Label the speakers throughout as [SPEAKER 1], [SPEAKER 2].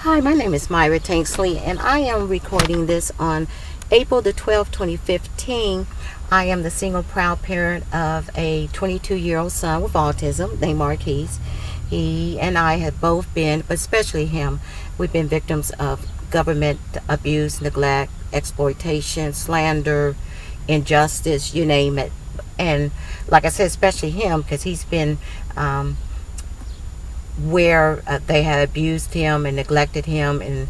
[SPEAKER 1] Hi, my name is Myra Tanksley, and I am recording this on April the 12th, 2015. I am the single proud parent of a 22-year-old son with autism named Marquise. He and I have both been, but especially him, we've been victims of government abuse, neglect, exploitation, slander, injustice, you name it. And like I said, especially him, because he's been where they had abused him and neglected him in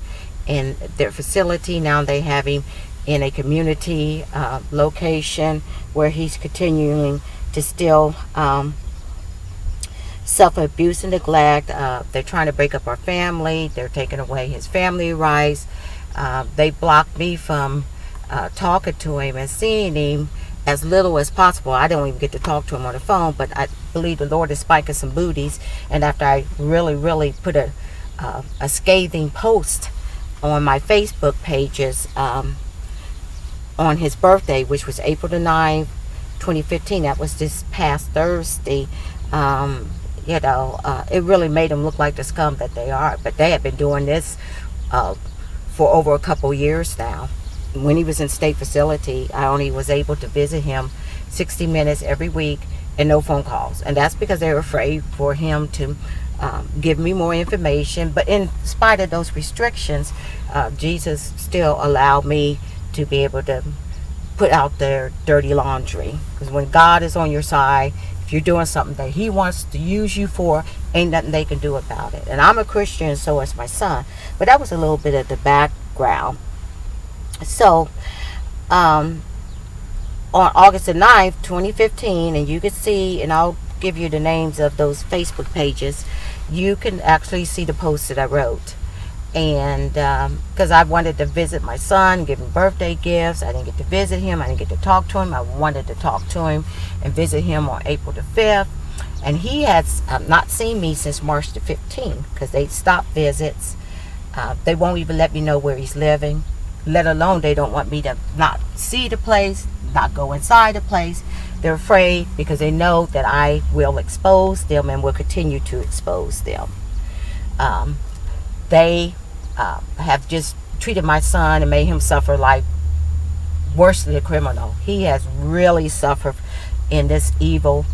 [SPEAKER 1] their facility. Now they have him in a community location where he's continuing to still suffer abuse and neglect. They're trying to break up our family. They're taking away his family rights. They blocked me from talking to him and seeing him as little as possible. I don't even get to talk to him on the phone, but I believe the Lord is spiking some booties. And after I really put a scathing post on my Facebook pages on his birthday, which was April the 9th, 2015, that was this past Thursday, it really made them look like the scum that they are. But they have been doing this for over a couple years now. When he was in state facility, I only was able to visit him 60 minutes every week and no phone calls. And that's because they were afraid for him to give me more information. But in spite of those restrictions, Jesus still allowed me to be able to put out their dirty laundry. Because when God is on your side, if you're doing something that he wants to use you for, ain't nothing they can do about it. And I'm a Christian, so is my son. But that was a little bit of the background. So, on August the 9th, 2015, and you can see, and I'll give you the names of those Facebook pages, you can actually see the post that I wrote. And because I wanted to visit my son, give him birthday gifts, I didn't get to visit him, I didn't get to talk to him. I wanted to talk to him and visit him on April the 5th. And he has not seen me since March the 15th because they stopped visits. They won't even let me know where he's living. Let alone they don't want me to not see the place, not go inside the place. They're afraid because they know that I will expose them and will continue to expose them. They have just treated my son and made him suffer like worse than a criminal. He has really suffered in this evil,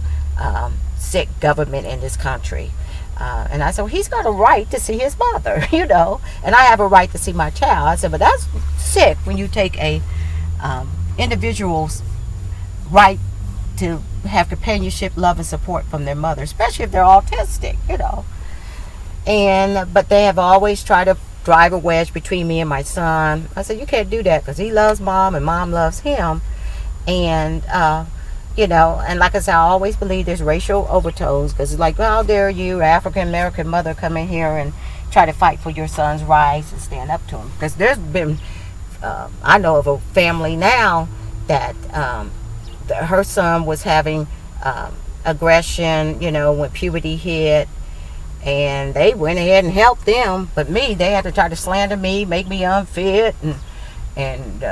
[SPEAKER 1] sick government in this country. And I said, well, he's got a right to see his mother, and I have a right to see my child. I said, but that's sick when you take a individual's right to have companionship, love, and support from their mother, especially if they're autistic, But they have always tried to drive a wedge between me and my son. I said, you can't do that because he loves mom and mom loves him. And and like I said, I always believe there's racial overtones because it's like, well, how dare you, African-American mother, come in here and try to fight for your son's rights and stand up to him. Because there's been, I know of a family now that her son was having aggression, when puberty hit. And they went ahead and helped them. But me, they had to try to slander me, make me unfit, and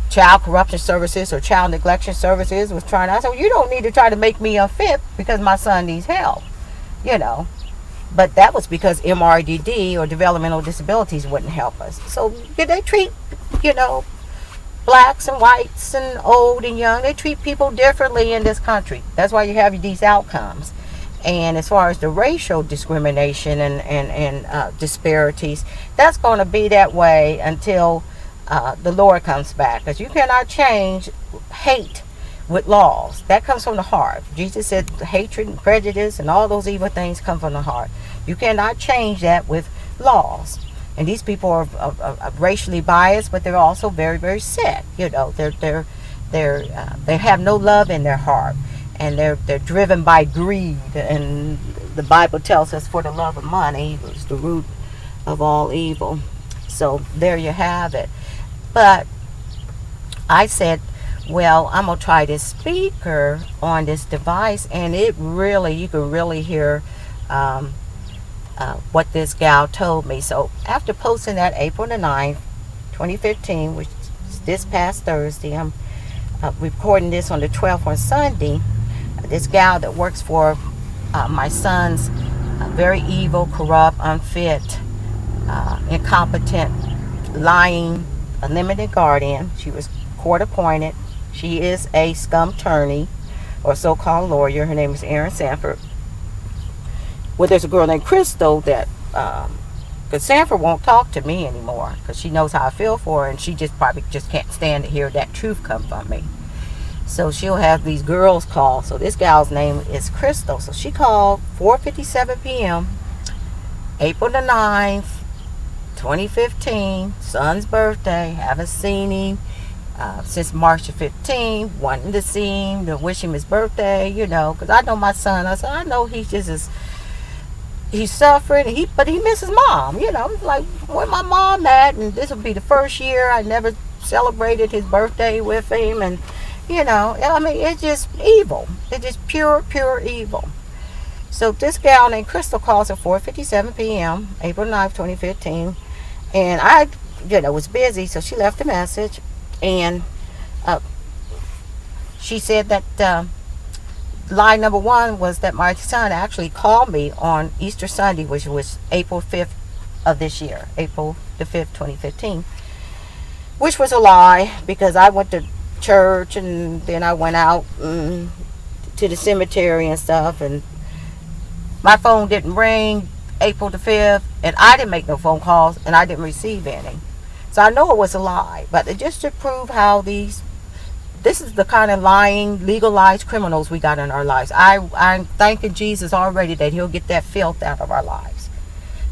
[SPEAKER 1] Child Corruption Services or Child Neglection Services was trying to, I said, well, you don't need to try to make me unfit because my son needs help, But that was because MRDD or developmental disabilities wouldn't help us. So they treat, blacks and whites and old and young, they treat people differently in this country. That's why you have these outcomes. And as far as the racial discrimination and disparities, that's going to be that way until the Lord comes back, because you cannot change hate with laws. That comes from the heart. Jesus said hatred and prejudice and all those evil things come from the heart. You cannot change that with laws. And these people are racially biased, but they're also very, very sick. They have no love in their heart, and they're driven by greed. And the Bible tells us, for the love of money is the root of all evil. So there you have it. But I said, well, I'm going to try this speaker on this device, and you can really hear what this gal told me. So after posting that April the 9th, 2015, which is this past Thursday, I'm recording this on the 12th on Sunday. This gal that works for my son's very evil, corrupt, unfit, incompetent, lying, unlimited guardian. She was court appointed. She is a scum attorney or so-called lawyer. Her name is Erin Sanford. Well, there's a girl named Crystal that, because Sanford won't talk to me anymore because she knows how I feel for her, and she just probably just can't stand to hear that truth come from me. So she'll have these girls call. So this gal's name is Crystal. So she called 4:57 p.m. April the 9th, 2015, son's birthday. Haven't seen him since March the 15th. Wanting to see him, to wish him his birthday, because I know my son. I said, I know he's suffering, but he misses mom. Like, where my mom at? And this will be the first year I never celebrated his birthday with him. And, it's just evil. It's just pure evil. So this gal named Crystal calls at 4:57 p.m., April 9th, 2015. And I, was busy, so she left a message. And she said that lie number one was that my son actually called me on Easter Sunday, which was April 5th of this year, April the 5th, 2015, which was a lie because I went to church and then I went out to the cemetery and stuff, and my phone didn't ring April the 5th, and I didn't make no phone calls, and I didn't receive any. So I know it was a lie, but just to prove how this is the kind of lying, legalized criminals we got in our lives. I'm thanking Jesus already that he'll get that filth out of our lives.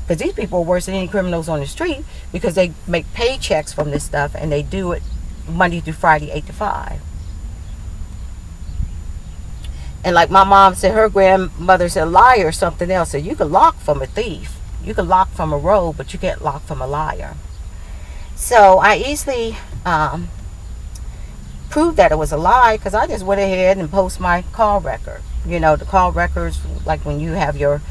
[SPEAKER 1] Because these people are worse than any criminals on the street because they make paychecks from this stuff, and they do it Monday through Friday, 8 to 5. And like my mom said, her grandmother said, liar or something else. So you can lock from a thief. You can lock from a rogue, but you can't lock from a liar. So I easily proved that it was a lie because I just went ahead and post my call record. The call records, like when you have your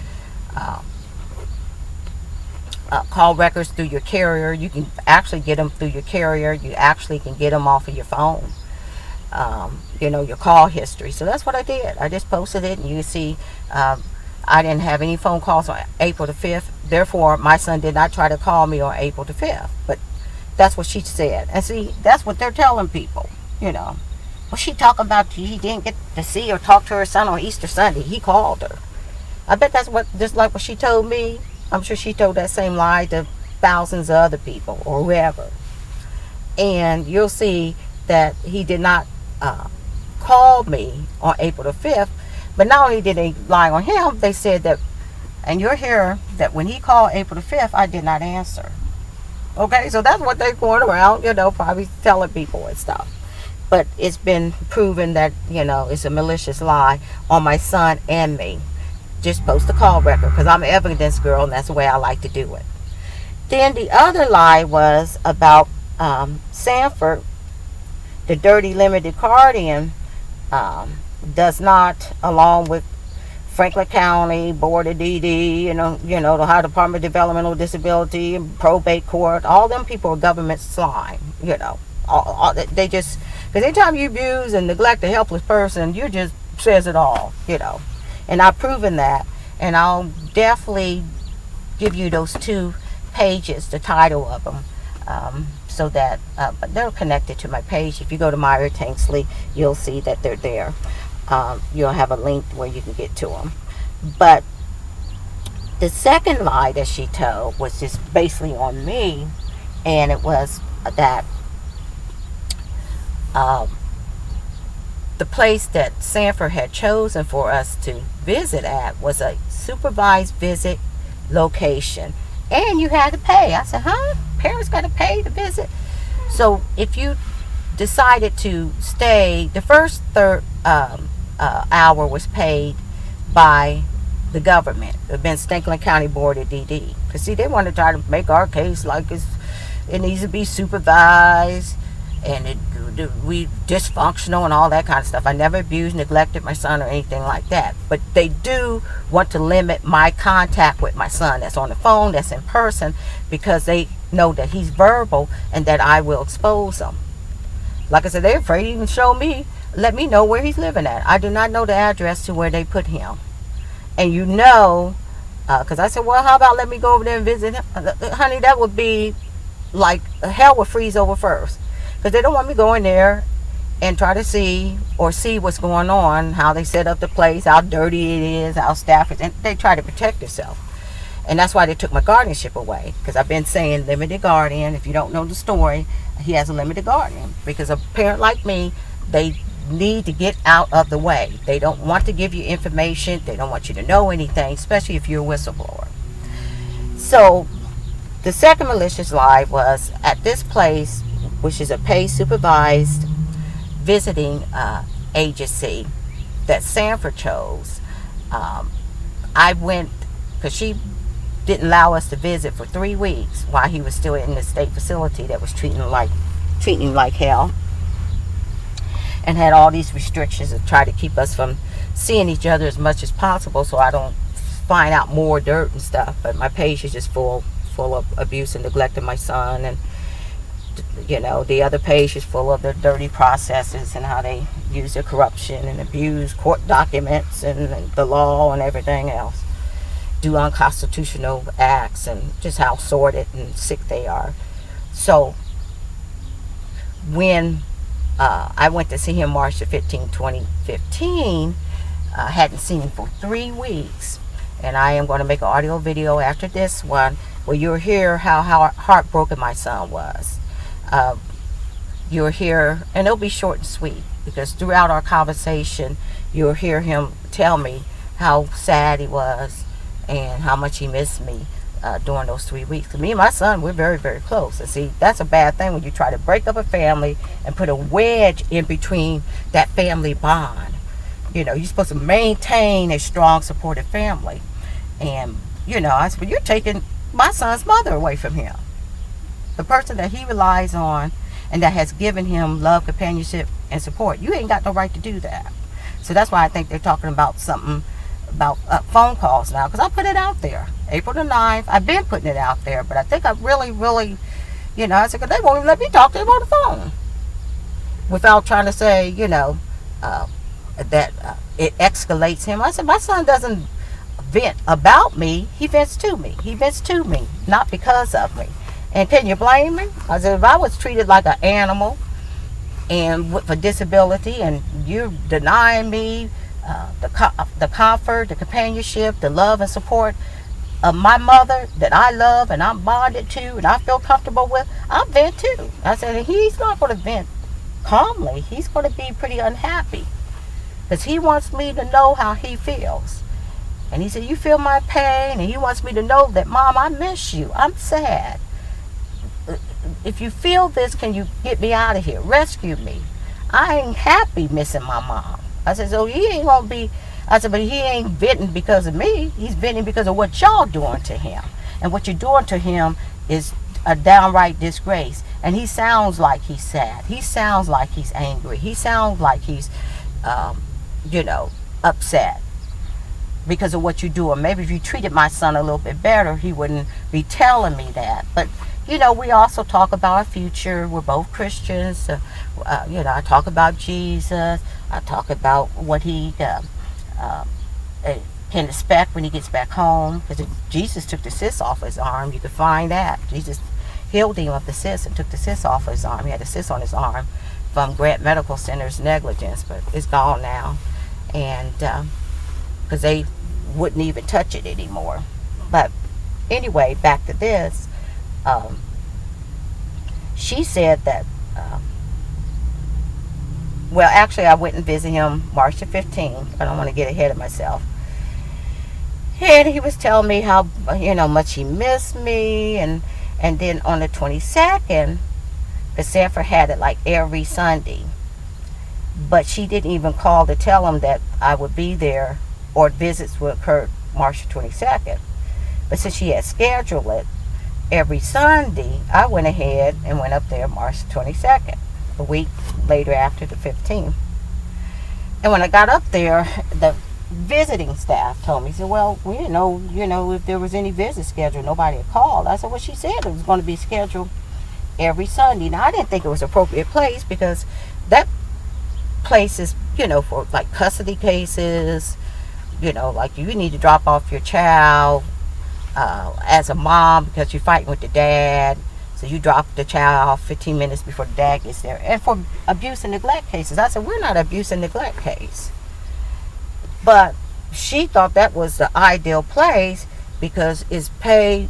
[SPEAKER 1] call records through your carrier, you can actually get them through your carrier. You actually can get them off of your phone. Your call history. So that's what I did. I just posted it, and you see I didn't have any phone calls on April the 5th. Therefore, my son did not try to call me on April the 5th. But that's what she said. And see, that's what they're telling people, Well, she talking about he didn't get to see or talk to her son on Easter Sunday. He called her. I bet that's just like what she told me. I'm sure she told that same lie to thousands of other people or whoever. And you'll see that he did not call me on April the 5th. But not only did they lie on him, they said that, and you'll hear that when he called April the 5th, I did not answer. Okay, so that's what they're going around, probably telling people and stuff. But it's been proven that, it's a malicious lie on my son and me. Just post the call record because I'm an evidence girl, and that's the way I like to do it. Then the other lie was about Sanford, the dirty limited guardian, does not, along with Franklin County Board of DD, the Ohio Department of Developmental Disability, and probate court, all them people are government slime, they just, because anytime you abuse and neglect a helpless person, you just says it all, and I've proven that, and I'll definitely give you those 2 pages, the title of them, so that, but they're connected to my page. If you go to Myra Tanksley, you'll see that they're there. You'll have a link where you can get to them. But the second lie that she told was just basically on me, and it was that the place that Sanford had chosen for us to visit at was a supervised visit location, and you had to pay. I said, huh? Parents got to pay to visit? So if you decided to stay, the first hour was paid by the government. It had been Franklin County Board of DD. Because see, they want to try to make our case like it needs to be supervised and we dysfunctional and all that kind of stuff. I never abused, neglected my son or anything like that. But they do want to limit my contact with my son. That's on the phone, that's in person, because they know that he's verbal and that I will expose him. Like I said, they're afraid to even show me, let me know where he's living at. I do not know the address to where they put him. And Because I said, well, how about let me go over there and visit him? Honey, that would be like hell would freeze over first. Because they don't want me going there and try to see what's going on, how they set up the place, how dirty it is, how staff is. And they try to protect themselves. And that's why they took my guardianship away. Because I've been saying limited guardian. If you don't know the story, he has a limited guardian. Because a parent like me, they need to get out of the way. They don't want to give you information. They don't want you to know anything, especially if you're a whistleblower. So the second malicious lie was at this place, which is a paid supervised visiting agency that Sanford chose. I went because she didn't allow us to visit for 3 weeks while he was still in the state facility that was treating him like hell, and had all these restrictions to try to keep us from seeing each other as much as possible, so I don't find out more dirt and stuff. But my page is just full of abuse and neglect of my son, and the other page is full of the dirty processes and how they use their corruption and abuse court documents and the law and everything else, do unconstitutional acts, and just how sordid and sick they are. So when I went to see him March the 15th, 2015, I hadn't seen him for 3 weeks, and I am going to make an audio video after this one where you'll hear how heartbroken my son was. You'll hear, and it'll be short and sweet, because throughout our conversation you'll hear him tell me how sad he was and how much he missed me during those 3 weeks. 'Cause me and my son, we're very, very close. And see, that's a bad thing when you try to break up a family and put a wedge in between that family bond. You're supposed to maintain a strong, supportive family. And, I said, well, you're taking my son's mother away from him. The person that he relies on and that has given him love, companionship, and support. You ain't got no right to do that. So that's why I think they're talking about something about phone calls now, because I put it out there. April the 9th, I've been putting it out there, but I think I really, I said, 'cause they won't even let me talk to him on the phone without trying to say, that it escalates him. I said, my son doesn't vent about me, he vents to me. He vents to me, not because of me. And can you blame me? I said, if I was treated like an animal and with a disability, and you're denying me the comfort, the companionship, the love and support of my mother that I love and I'm bonded to and I feel comfortable with, I'll vent too. I said, and he's not going to vent calmly. He's going to be pretty unhappy because he wants me to know how he feels. And he said, you feel my pain? And he wants me to know that, Mom, I miss you. I'm sad. If you feel this, can you get me out of here? Rescue me. I ain't happy missing my mom. I said, so he ain't gonna be, I said, but he ain't venting because of me. He's venting because of what y'all doing to him. And what you're doing to him is a downright disgrace. And he sounds like he's sad. He sounds like he's angry. He sounds like he's, upset because of what you're doing. Maybe if you treated my son a little bit better, he wouldn't be telling me that. But we also talk about our future. We're both Christians. I talk about Jesus. I talk about what he can expect when he gets back home. Because Jesus took the cyst off his arm. You can find that. Jesus healed him of the cyst and took the cyst off his arm. He had a cyst on his arm from Grant Medical Center's negligence, but it's gone now. And because they wouldn't even touch it anymore. But anyway, back to this. She said that, well, actually, I went and visited him March the 15th. I don't want to get ahead of myself. And he was telling me how, much he missed me. And then on the 22nd, because Sanford had it like every Sunday. But she didn't even call to tell him that I would be there or visits would occur March the 22nd. But since she had scheduled it every Sunday, I went ahead and went up there March 22nd, a week later after the 15th. And when I got up there, the visiting staff told me, said, well, we didn't know, if there was any visit scheduled. Nobody had called. I said, well, she said it was going to be scheduled every Sunday. Now, I didn't think it was an appropriate place because that place is, for like custody cases, like you need to drop off your child as a mom, because you're fighting with the dad. So you drop the child off 15 minutes before the dad gets there. And for abuse and neglect cases, I said, we're not an abuse and neglect case. But she thought that was the ideal place because it's paid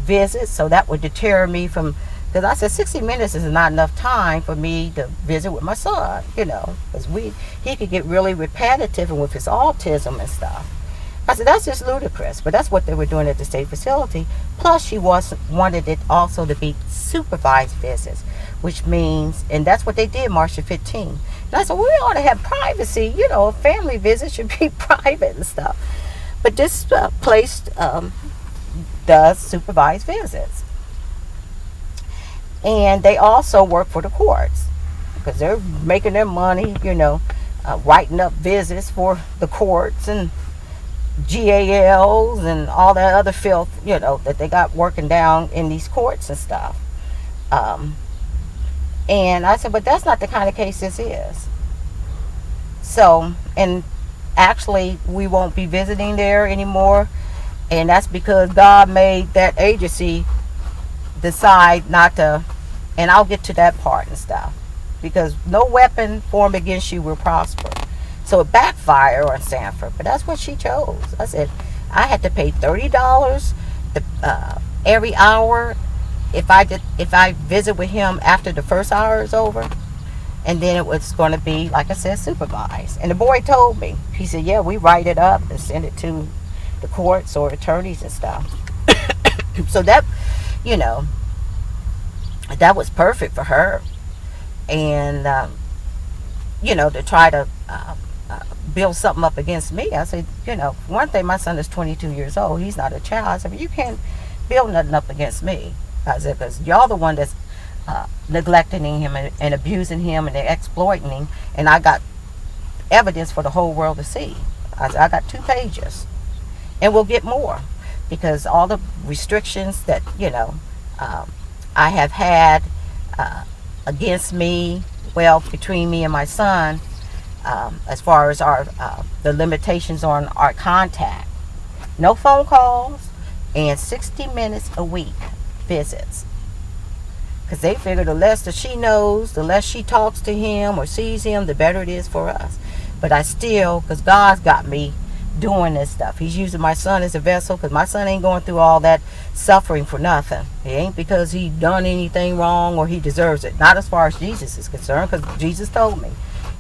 [SPEAKER 1] visits, so that would deter me from, because I said 60 minutes is not enough time for me to visit with my son, because he could get really repetitive and with his autism and stuff. I said, that's just ludicrous, but that's what they were doing at the state facility. Plus, she wanted it also to be supervised visits, which means, and that's what they did March the 15th. And I said, well, we ought to have privacy, family visits should be private and stuff. But this place does supervised visits. And they also work for the courts because they're making their money, writing up visits for the courts and GALs and all that other filth, that they got working down in these courts and stuff. And I said, but that's not the kind of case this is. So, and actually, we won't be visiting there anymore. And that's because God made that agency decide not to, and I'll get to that part and stuff. Because no weapon formed against you will prosper. So it backfired on Sanford, but that's what she chose. I said, I had to pay $30 every hour if I visit with him after the first hour is over. And then it was going to be, like I said, supervised. And the boy told me, he said, yeah, we write it up and send it to the courts or attorneys and stuff. So that, that was perfect for her. And, to try to build something up against me. I said, one thing, my son is 22 years old. He's not a child. I said, you can't build nothing up against me. I said, because y'all the one that's neglecting him and abusing him and exploiting him. And I got evidence for the whole world to see. I got 2 pages. And we'll get more. Because all the restrictions that, I have had against me, between me and my son, as far as the limitations on our contact. No phone calls and 60 minutes a week visits. Because they figure the less that she knows, the less she talks to him or sees him, the better it is for us. But I still, because God's got me doing this stuff. He's using my son as a vessel, because my son ain't going through all that suffering for nothing. It ain't because he done anything wrong or he deserves it. Not as far as Jesus is concerned, because Jesus told me,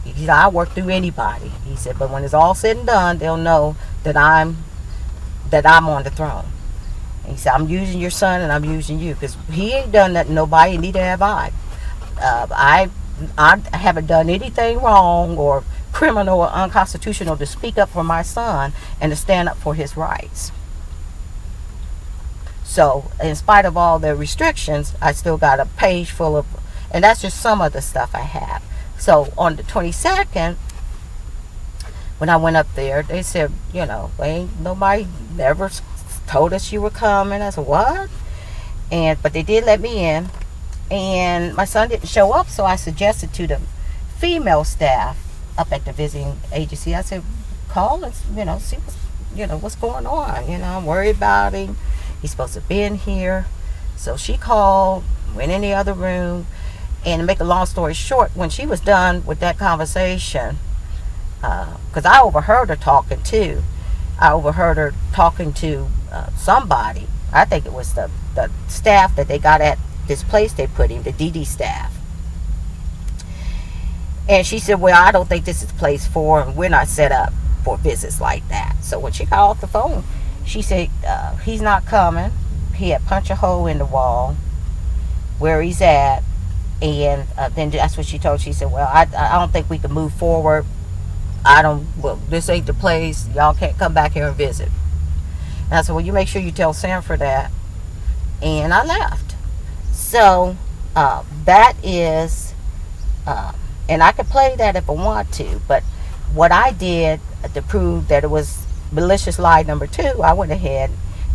[SPEAKER 1] he said, I work through anybody. He said, but when it's all said and done, they'll know that I'm on the throne. And he said, I'm using your son and I'm using you, because he ain't done that to nobody, and neither have I. I haven't done anything wrong or criminal or unconstitutional to speak up for my son and to stand up for his rights. So, in spite of all the restrictions, I still got a page full of, and that's just some of the stuff I have. So, on the 22nd, when I went up there, they said, ain't nobody never told us you were coming. I said, what? But they did let me in, and my son didn't show up, so I suggested to the female staff up at the visiting agency, I said, call and see what's going on. I'm worried about him. He's supposed to be in here. So she called, went in the other room, and to make a long story short, when she was done with that conversation, because I overheard her talking too. I overheard her talking to somebody. I think it was the staff that they got at this place they put him, the DD staff. And she said, well, I don't think this is the place for him. We're not set up for visits like that. So when she got off the phone, she said, he's not coming. He had punched a hole in the wall where he's at. And then that's what she told. She said, well, I don't think we can move forward. This ain't the place. Y'all can't come back here and visit. And I said, well, you make sure you tell Sanford that. And I left. So that is... and I could play that if I want to, but what I did to prove that it was malicious lie number 2, I went ahead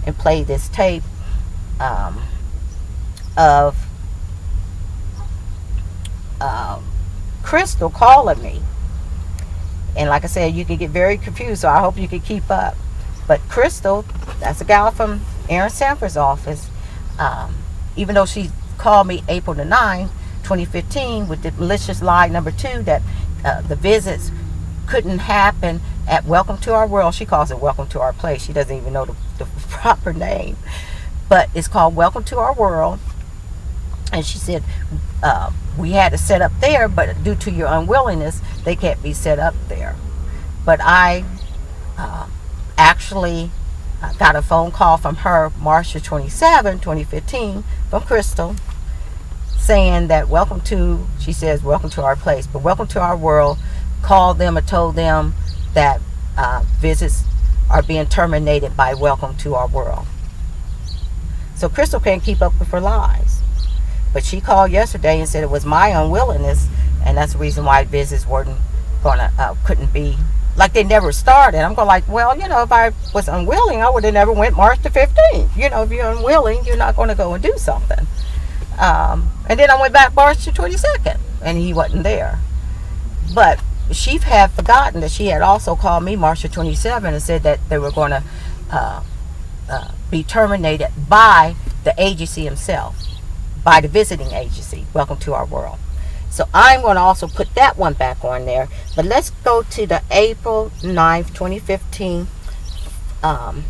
[SPEAKER 1] and played this tape of Crystal calling me. And like I said, you can get very confused, so I hope you can keep up. But Crystal, that's a gal from Erin Sanford's office, even though she called me April the 9th, 2015, with the malicious lie number 2 that the visits couldn't happen at Welcome to Our World. She calls it Welcome to Our Place. She doesn't even know the proper name, but it's called Welcome to Our World. And she said we had to set up there, but due to your unwillingness, they can't be set up there. But I actually got a phone call from her March 27, 2015, from Crystal, saying that she says welcome to our place, but Welcome to Our World called them and told them that visits are being terminated by Welcome to Our World. So Crystal can't keep up with her lies. But she called yesterday and said it was my unwillingness, and that's the reason why visits couldn't be, like, they never started. I'm going like, well, if I was unwilling, I would have never went March the 15th. If you're unwilling, you're not going to go and do something. And then I went back March the 22nd, and he wasn't there. But she had forgotten that she had also called me March the 27th and said that they were going to be terminated by the agency himself, by the visiting agency, Welcome to Our World. So I'm going to also put that one back on there. But let's go to the April 9th, 2015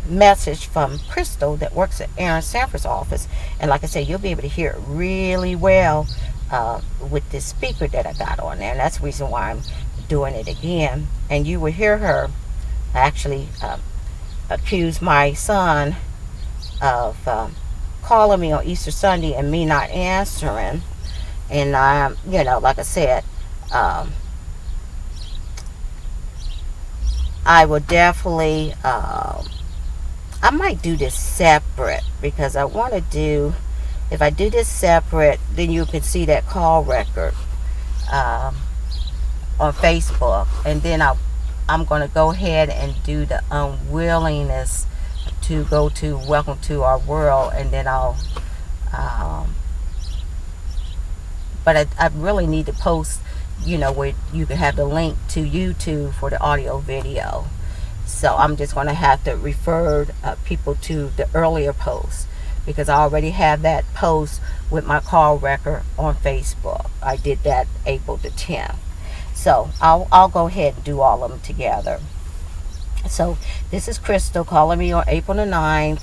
[SPEAKER 1] message from Crystal that works at Erin Sanford's office. And like I said, you'll be able to hear it really well with this speaker that I got on there. And that's the reason why I'm doing it again. And you will hear her actually accuse my son of calling me on Easter Sunday and me not answering. And like I said, I will definitely I might do this separate, because I want to do, if I do this separate, then you can see that call record on Facebook. And then I'm going to go ahead and do the unwillingness to go to Welcome to Our World, and then but I really need to post, where you can have the link to YouTube for the audio video. So I'm just going to have to refer people to the earlier post, because I already have that post with my call record on Facebook. I did that April the 10th. So I'll go ahead and do all of them together. So this is Crystal calling me on April the 9th,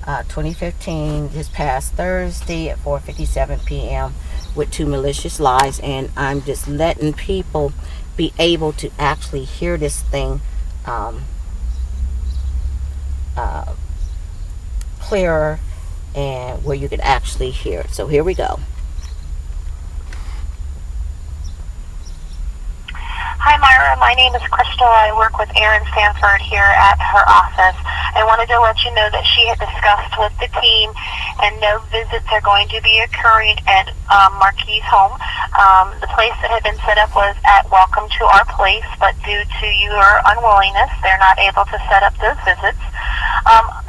[SPEAKER 1] 2015, this past Thursday at 4:57 p.m. with 2 malicious lies. And I'm just letting people be able to actually hear this thing clearer, and where you can actually hear it. So here we go.
[SPEAKER 2] Hi Myra, my name is Crystal. I work with Erin Sanford here at her office. I wanted to let you know that she had discussed with the team, and no visits are going to be occurring at Marquis' home. The place that had been set up was at Welcome to Our Place, but due to your unwillingness, they're not able to set up those visits.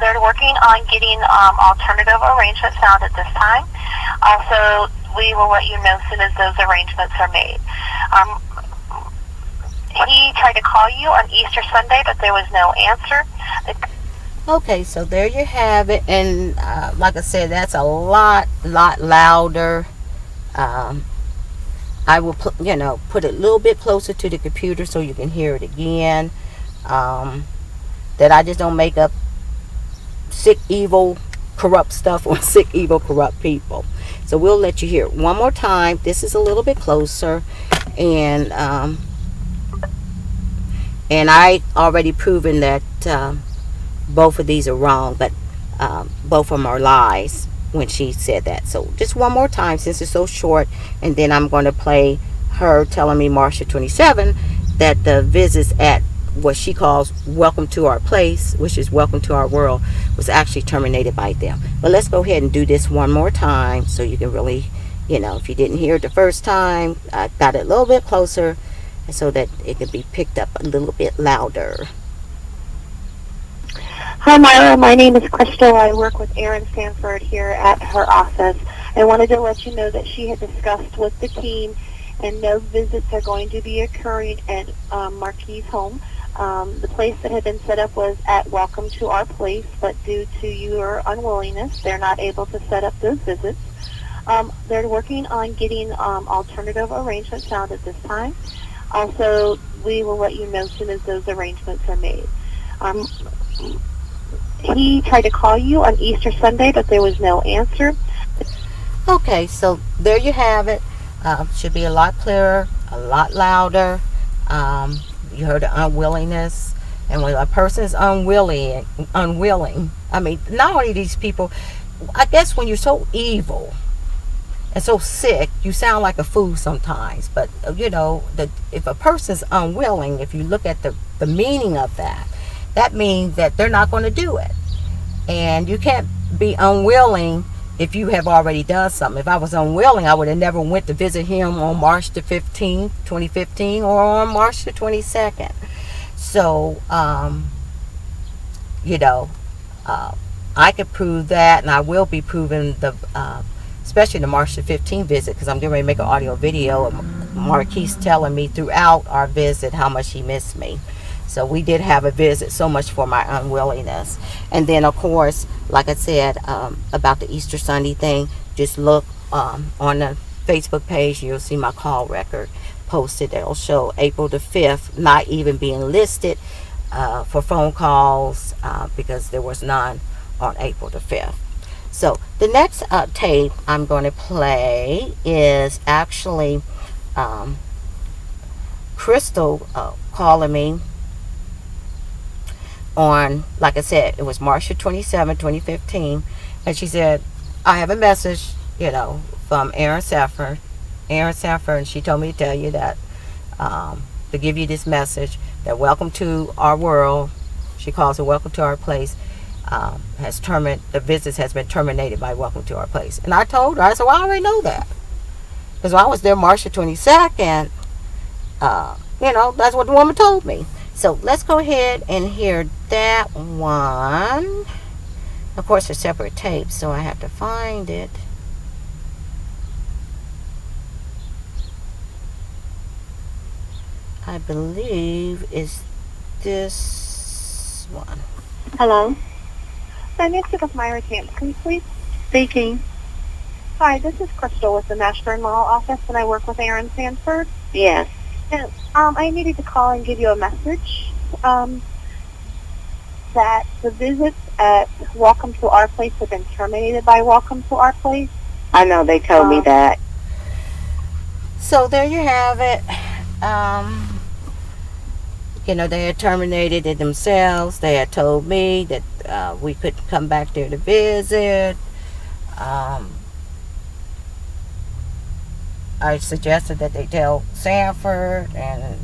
[SPEAKER 2] They're working on getting alternative arrangements found at this time. Also, we will let you know as soon as those arrangements are made. He tried to call you on Easter Sunday, but there was no answer.
[SPEAKER 1] Okay, so there you have it. And like I said, that's a lot louder. I will put it a little bit closer to the computer so you can hear it again. That I just don't make up sick, evil, corrupt stuff on sick, evil, corrupt people. So we'll let you hear it one more time. This is a little bit closer, and I already proven that both of these are wrong, but both of them are lies when she said that. So just one more time, since it's so short, and then I'm going to play her telling me March 27 that the visits at what she calls Welcome to Our Place, which is Welcome to Our World, was actually terminated by them. But let's go ahead and do this one more time so you can really, if you didn't hear it the first time, I got it a little bit closer so that it could be picked up a little bit louder.
[SPEAKER 2] Hi Myra, my name is Crystal. I work with Erin Sanford here at her office. I wanted to let you know that she had discussed with the team, and no visits are going to be occurring at Marquis' home. The place that had been set up was at Welcome to Our Place, but due to your unwillingness, they're not able to set up those visits. They're working on getting alternative arrangements found at this time. Also, we will let you know as soon as those arrangements are made. He tried to call you on Easter Sunday, but there was no answer.
[SPEAKER 1] Okay, so there you have it. Should be a lot clearer, a lot louder. You heard the unwillingness. And when a person is unwilling, I mean, not only these people, I guess when you're so evil and so sick, you sound like a fool sometimes. But, if a person's unwilling, if you look at the meaning of that, that means that they're not going to do it. And you can't be unwilling if you have already done something. If I was unwilling, I would have never went to visit him on March the 15th, 2015, or on March the 22nd. So, I could prove that, and I will be proving especially the March the 15th visit, because I'm getting ready to make an audio video of Marquise telling me throughout our visit how much he missed me. So we did have a visit, so much for my unwillingness. And then, of course, like I said, about the Easter Sunday thing, just look on the Facebook page. You'll see my call record posted. It'll show April the 5th not even being listed for phone calls because there was none on April the 5th. So the next tape I'm going to play is actually Crystal calling me on, like I said, it was March 27, 2015, and she said, I have a message, from Erin Sanford, and she told me to tell you that, to give you this message, that welcome to our world, she calls it welcome to our place, the visits has been terminated by welcome to our place. And I told her, I said, well, I already know that, because when I was there March 22nd, that's what the woman told me. So let's go ahead and hear that one. Of course, they're separate tapes, so I have to find it. I believe it's this one.
[SPEAKER 2] Hello? My next is Myra Tampkin, please. Speaking. Hi, this is Crystal with the Master and Law Office, and I work with Erin Sanford.
[SPEAKER 3] Yes.
[SPEAKER 2] And, I needed to call and give you a message that the visits at Welcome to Our Place have been terminated by Welcome to Our Place.
[SPEAKER 3] I know, they told me that.
[SPEAKER 1] So there you have it. They had terminated it themselves. They had told me that we couldn't come back there to visit. I suggested that they tell Sanford, and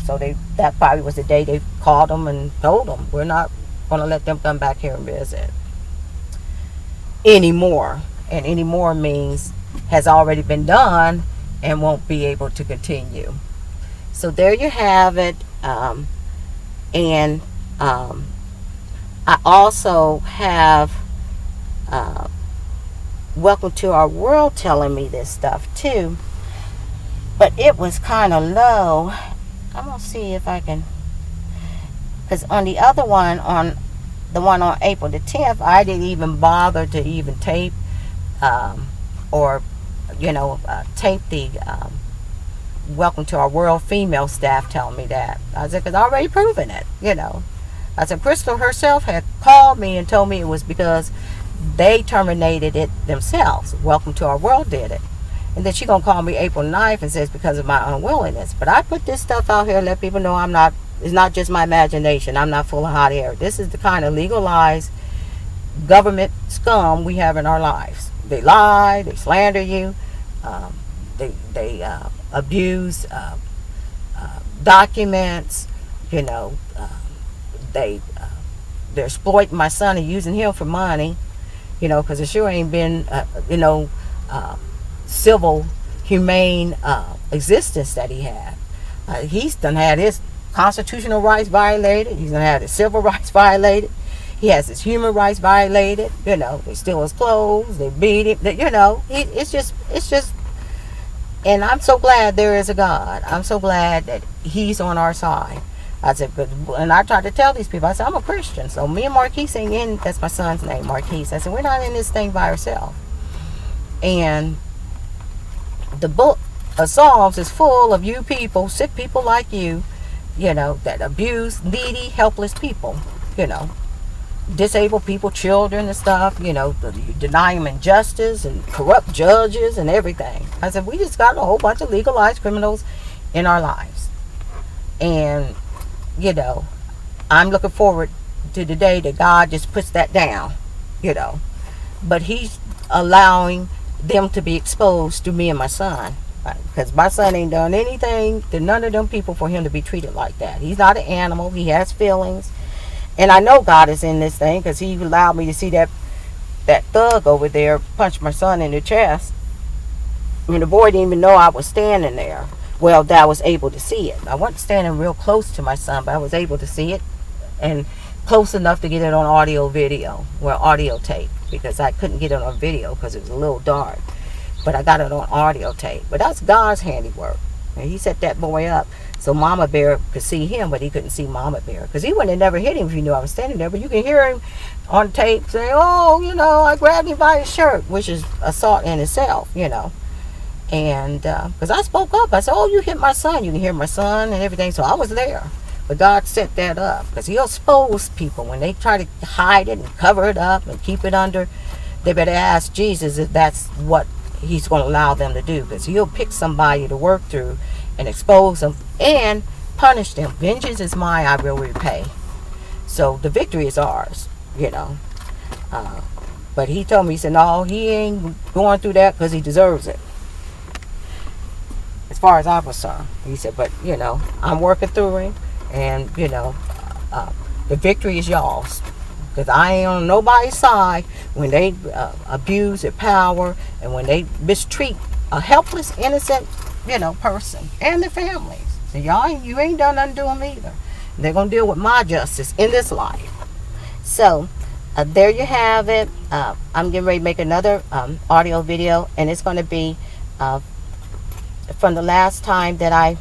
[SPEAKER 1] so that probably was the day they called them and told them, we're not going to let them come back here and visit anymore. And anymore means has already been done and won't be able to continue. So there you have it. I also have Welcome to Our World telling me this stuff too, but it was kind of low. I'm gonna see if I can, because on the other one, on the one on April the 10th, I didn't even bother to even tape or tape the Welcome to Our World female staff telling me that. I said, because I already proven it, I said, Crystal herself had called me and told me it was because they terminated it themselves. Welcome to Our World did it. And then she gonna call me April 9th and says because of my unwillingness. But I put this stuff out here and let people know it's not just my imagination. I'm not full of hot air. This is the kind of legalized government scum we have in our lives. They lie, they slander you, they abuse documents, they exploit my son and using him for money, because it sure ain't been, civil, humane existence that he had. He's done had his constitutional rights violated. He's done had his civil rights violated. He has his human rights violated. They steal his clothes. They beat him. It's just. And I'm so glad there is a God. I'm so glad that He's on our side. I said, and I tried to tell these people, I said, I'm a Christian. So me and Marquise ain't in, that's my son's name, Marquise. I said, we're not in this thing by ourselves. And the book of Psalms is full of you people, sick people like you, that abuse needy, helpless people, disabled people, children and stuff, you deny them injustice and corrupt judges and everything. I said, we just got a whole bunch of legalized criminals in our lives. And, I'm looking forward to the day that God just puts that down, But he's allowing them to be exposed to me and my son. Because my son ain't done anything to none of them people for him to be treated like that. He's not an animal. He has feelings. And I know God is in this thing because he allowed me to see that thug over there punch my son in the chest. And the boy didn't even know I was standing there. Well, that I was able to see it. I wasn't standing real close to my son, but I was able to see it. And close enough to get it on audio tape. Because I couldn't get it on video because it was a little dark. But I got it on audio tape. But that's God's handiwork. And he set that boy up so Mama Bear could see him, but he couldn't see Mama Bear. Because he wouldn't have never hit him if he knew I was standing there. But you can hear him on tape say, oh, I grabbed him by his shirt, which is assault in itself, And because I spoke up. I said, oh, you hit my son. You can hear my son and everything. So I was there. But God set that up. Because he'll expose people when they try to hide it and cover it up and keep it under. They better ask Jesus if that's what he's going to allow them to do, because he'll pick somebody to work through and expose them and punish them. Vengeance is mine, I will repay. So the victory is ours, but he told me, he said, no, he ain't going through that because he deserves it, as far as I'm concerned. He said, but I'm working through him, and the victory is y'all's. Because I ain't on nobody's side when they abuse their power and when they mistreat a helpless, innocent, person and their families. So you ain't done nothing to them either. They're going to deal with my justice in this life. So, there you have it. I'm getting ready to make another audio video, and it's going to be from the last time that I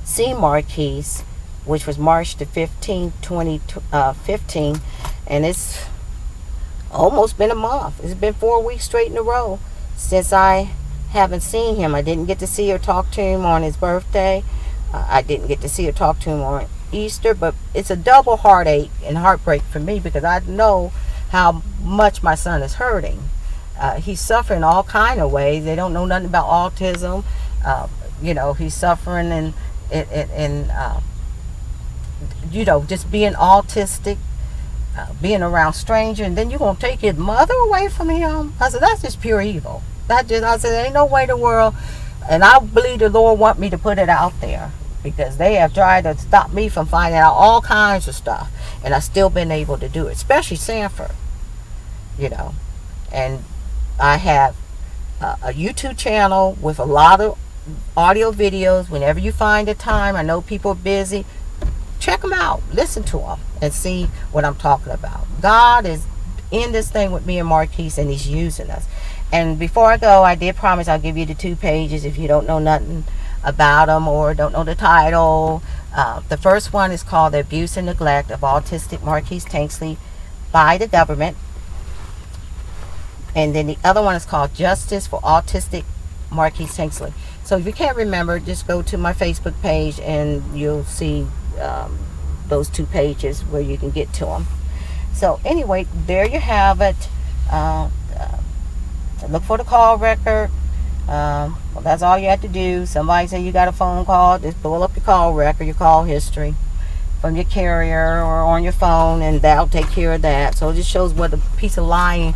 [SPEAKER 1] see Marquise, which was March the 15th, 2015, and it's almost been a month. It's been 4 weeks straight in a row since I haven't seen him. I didn't get to see or talk to him on his birthday. I didn't get to see or talk to him on Easter, but it's a double heartache and heartbreak for me because I know how much my son is hurting. He's suffering all kind of ways. They don't know nothing about autism. He's suffering in just being autistic, being around strangers, and then you're going to take his mother away from him. I said, that's just pure evil. I said, ain't no way in the world. And I believe the Lord want me to put it out there because they have tried to stop me from finding out all kinds of stuff, and I've still been able to do it, especially Sanford, And I have a YouTube channel with a lot of audio videos. Whenever you find a time, I know people are busy, check them out, listen to them, and see what I'm talking about. God is in this thing with me and Marquise, and he's using us. And before I go, I did promise I'll give you the 2 pages if you don't know nothing about them or don't know the title. The first one is called The Abuse and Neglect of Autistic Marquise Tanksley by the Government. And then the other one is called Justice for Autistic Marquise Tanksley. So if you can't remember, just go to my Facebook page and you'll see those 2 pages where you can get to them. So anyway, there you have it. Look for the call record. Well, that's all you have to do. Somebody say you got a phone call, just pull up your call record, your call history from your carrier or on your phone, and that'll take care of that. So it just shows what a piece of lying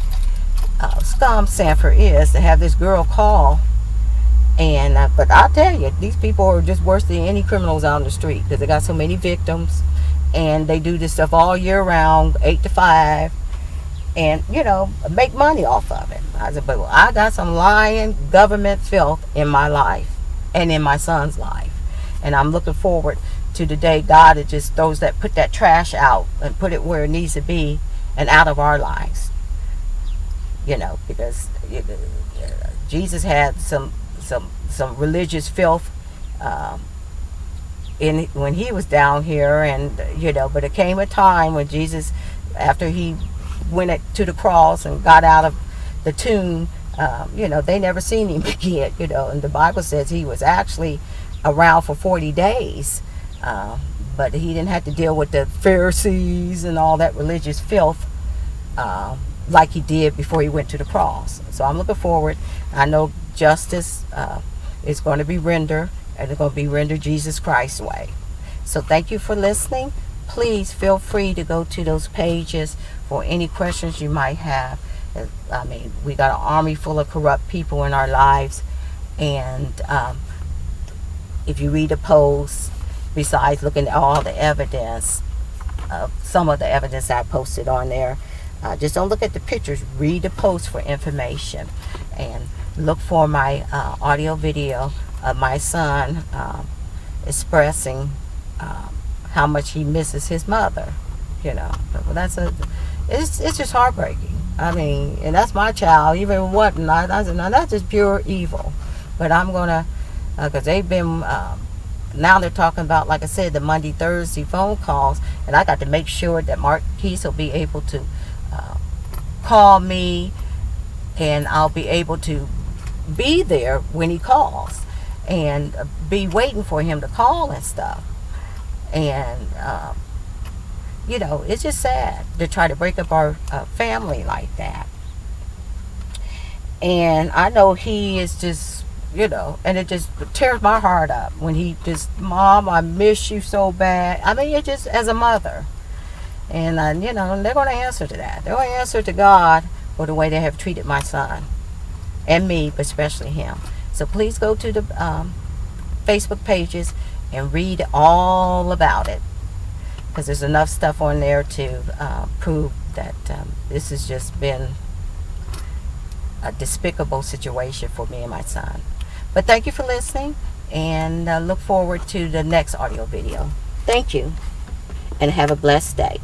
[SPEAKER 1] scum Sanford is to have this girl call. And but I'll tell you, these people are just worse than any criminals out on the street because they got so many victims, and they do this stuff all year round, 8 to 5, and make money off of it. I said, but I got some lying government filth in my life and in my son's life, and I'm looking forward to the day God just put that trash out and put it where it needs to be and out of our lives. Because Jesus had some religious filth when he was down here, and but it came a time when Jesus, after he went to the cross and got out of the tomb, they never seen him again. And the Bible says he was actually around for 40 days, but he didn't have to deal with the Pharisees and all that religious filth like he did before he went to the cross. So I'm looking forward. I know justice is going to be rendered, and it's going to be rendered Jesus Christ's way. So thank you for listening. Please feel free to go to those pages for any questions you might have. I mean, we got an army full of corrupt people in our lives, and if you read the post, besides looking at all the evidence, some of the evidence I posted on there, just don't look at the pictures. Read the post for information, and look for my audio video of my son expressing how much he misses his mother. It's just heartbreaking. I mean, and that's my child. Even what, I said, no, that's just pure evil. But I'm gonna, because they've been now they're talking about, like I said, the Monday, Thursday phone calls, and I got to make sure that Marquise will be able to call me, and I'll be able to be there when he calls, and be waiting for him to call and stuff. And it's just sad to try to break up our family like that. And I know he is just, and it just tears my heart up when he just, Mom, I miss you so bad. I mean, it just, as a mother. And, they're going to answer to that. They're going to answer to God for the way they have treated my son. And me, but especially him. So please go to the Facebook pages and read all about it. Because there's enough stuff on there to prove that this has just been a despicable situation for me and my son. But thank you for listening, and look forward to the next audio video. Thank you, and have a blessed day.